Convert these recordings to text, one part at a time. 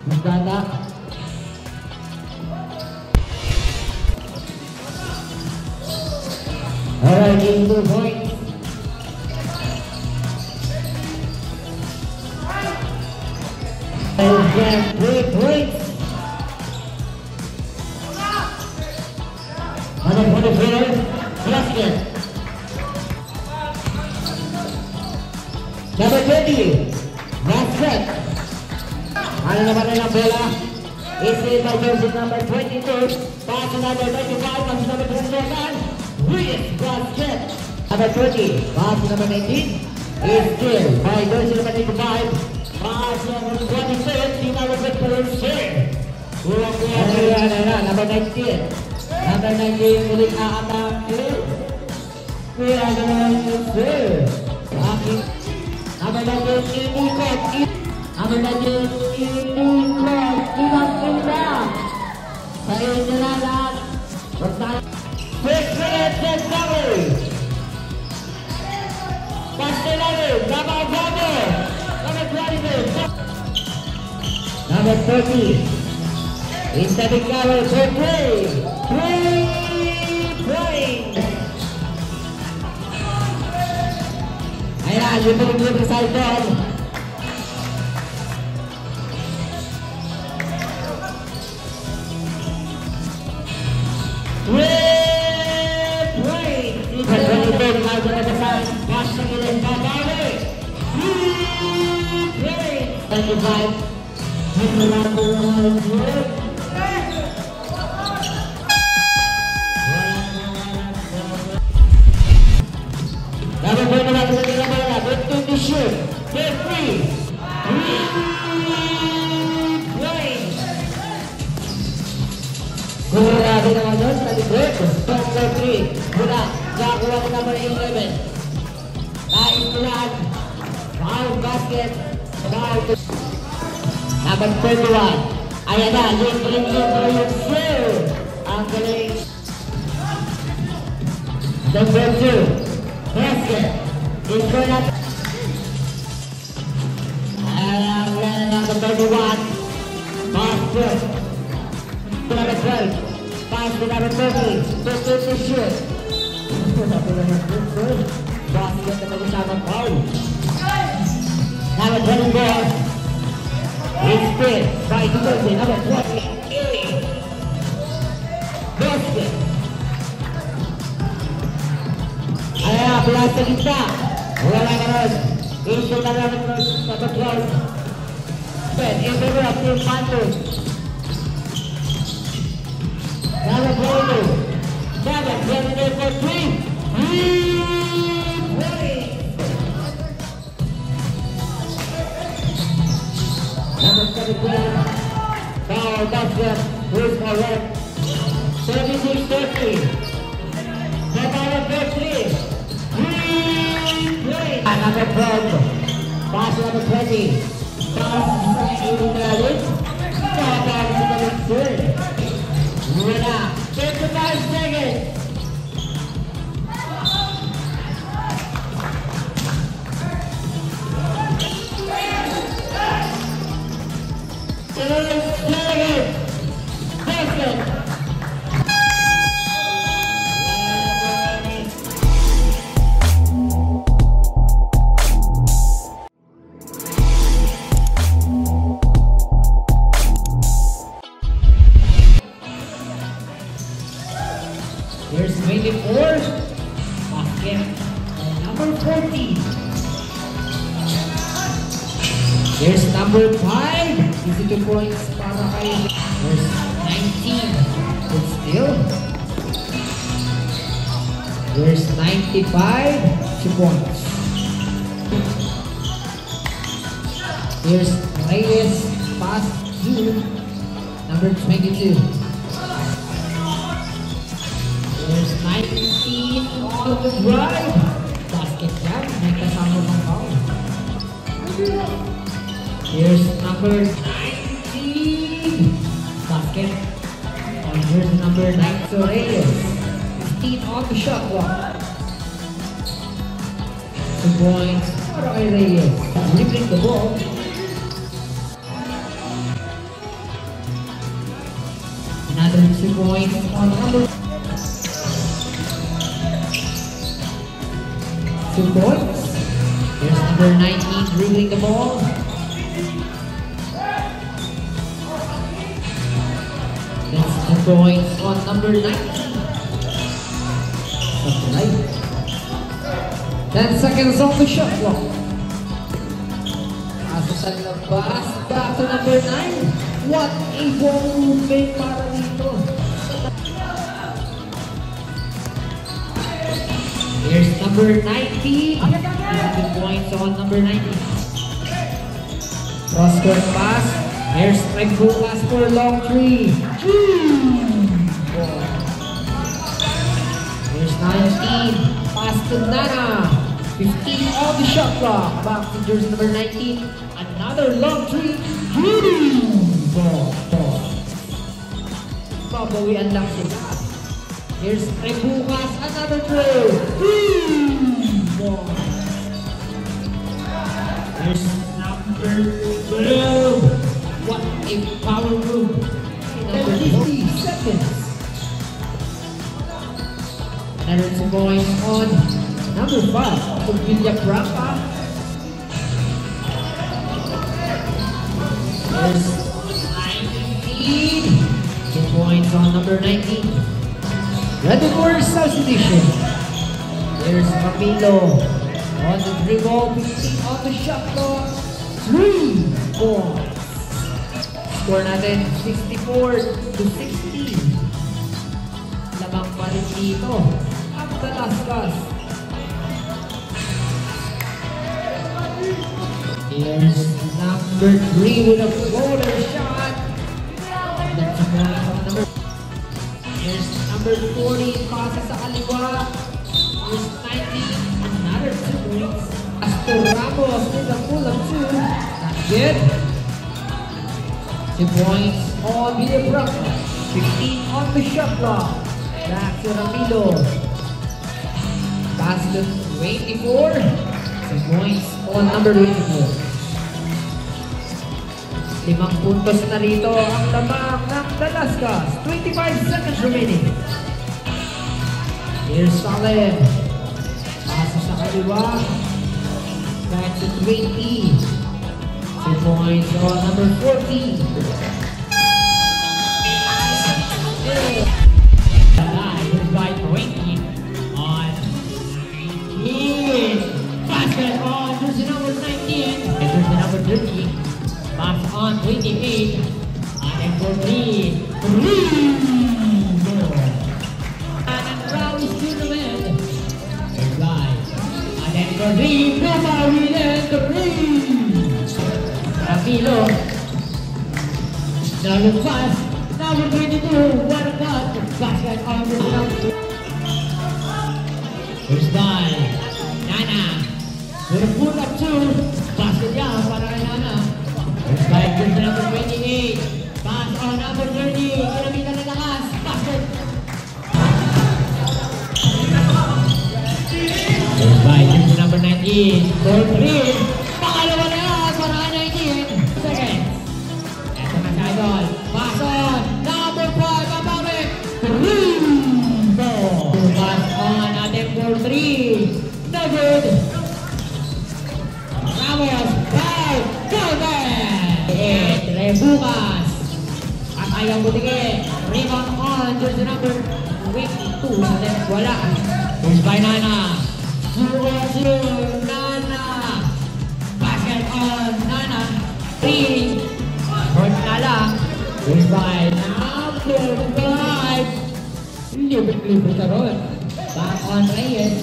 Ganda. Alright, game 2 points. Again, 3 points. Another point of winner, basket. Number 20, last set. Ano naman ang bola? Is by jersey number 22. Pass to number 25, pass to number 27. With basket. Number 20, pass to number 19. Is still by jersey number 85. Pass to number 26. Number 26. Number 19. Number 19 ulit aatake. Kaya naman yung sir. Number 19 inikot. Number 19 inikot. Inang-ina. Sa inyo na lahat. 6 minutes and cover. Pastelano. Gaba-gaba. Number 20. Number 30. Instead of cover for 3 points. Ayan, yung side doon. Grabe naman yun sa likod. Number 3. Mula. Nakakuha ko number 11. Naipulan. Foul basket. Foul. Number 31. Ayan na. Yung sir. Ang galing. Number 2. Basket. Intro natin. Ayan na number 31. Basket. Number 12. Pass to number 30. 50 to shoot. Basket na mag-usapang foul. Number 24. It's spin by Duterte. Number 20. Basket. Ayan, pulas sa gitna. Wala ka rin. Ito na namin number 12. Spin. Ito na Team Pantos. Number 22. Number 28 for 3. Number 17. Foul basket. Who's for red? 76-30. Number 3. Number 12. Pass to number 20. Pass to number 3. Wala. 55 seconds. Here's 24. Basket. Number 40. Here's number 5. Easy 2 points para kay. Here's 19. Good still. Here's 95. 2 points. Here's Reyes. Pass to number 22. There's 19 on the drive. Basket jam. May kasama ng foul. Here's number 19. Basket. And here's number 9. So Reyes. 15 on the shot clock. 2 points para kay Reyes. Dribbling the ball. There's 2 points on number 2 points. There's number 19 dribbling the ball. That's 2 points on number 19. That's right. 10 seconds on the shot clock. Asa sa labas, back to number 9. What a ball movement para dito. Here's number 90. 2 points on number 90. Cross-court pass. Here's Greg Bukas for long 3. Here's 19. Pass to Nana. 15 on the shot clock. Back to jersey number 19. Another long 3. Ball. Babawian lang sila. Here's Greg Bukas. Another throw. Ball. Here's number 12. What a power move. Number 50 seconds. Another 2 points on number 5 for Villaprapa. There's 19. 2 points on number 19. Ready for substitution. There's Camilo on the dribble, 15 on the shot clock. 3 points. Score natin 64-16. Lamang pa rin dito ang Dalascas. Here's number 3 with a floater shot. That's number. Here's number 40, pasa sa kaliwa. Here's 19, another 2 points. Astor Ramos with a full of 2. That's good. 2 points on Villaprapa. 15 on the shot clock. Back to Ramilo. Pass to 24. 2 points on number 24. 5 puntos na rito ang lamang ng Dalascas. 25 seconds remaining. Here's Salem. Pasa sa kaliwa. Back to 20. 2 points on number 14. Here's by 20 on 19. Basket on jersey number 19. And jersey number 30. Pass on 28. And for 3. And Rowley's tournament. Here's live. And then for 3. Nova with 3. Ramilo. Number 5. Number 22. What a cut. Basket on the number. Here's by Nana. With a pull up 2. Basket yan para kay Nana. Here's by jersey number 28. Pass on number 30. Kinamitan ng lakas. Basket. Here's by jersey number 19. For 3. Pangalawa na yan para kay 19 seconds. Eto na si Idol. Pass on number 5. Babalik. 3. Pass on natin for 3. No good. Ramos. 5. Go back. Bukas at ayaw butigin. Rebound on jersey number 22. Wala. Here's by Nana. 2-0 Nana. Basket on Nana. 3. Short na lang. Here's by number 5. Libre ka ron. Back on Reyes.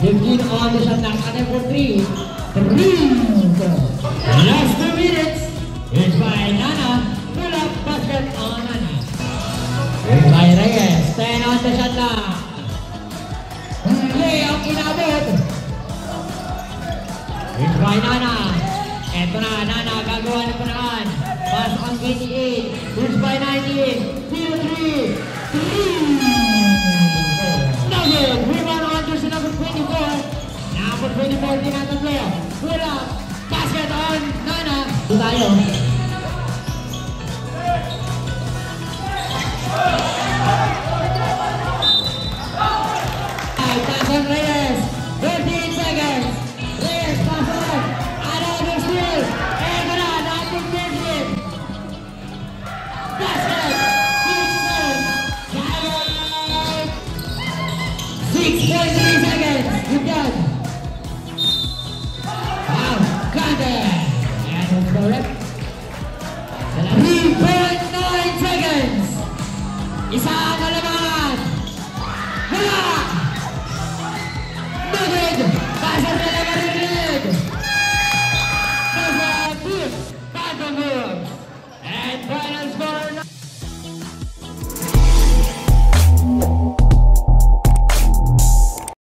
15 on the shot ng atin for 3. Last 2 minutes. Here's by Nana. Pull up basket on Nana. Here's by Reyes. 10 on the shot lang. Play ang inabot. Here's by Nana. Eto na, Nana. Gagawa na punaan. Pass on 28. Here's by 19. 0-3. 3. Nugget. Rebound on jersey number 24. Number 24 din natin player. Pull up. Basket on Nana. Ito tayo. 6.3 seconds. You've done. Wow, counter. Yes, that's correct. 3.9 seconds. Isa ang alaman. Hala!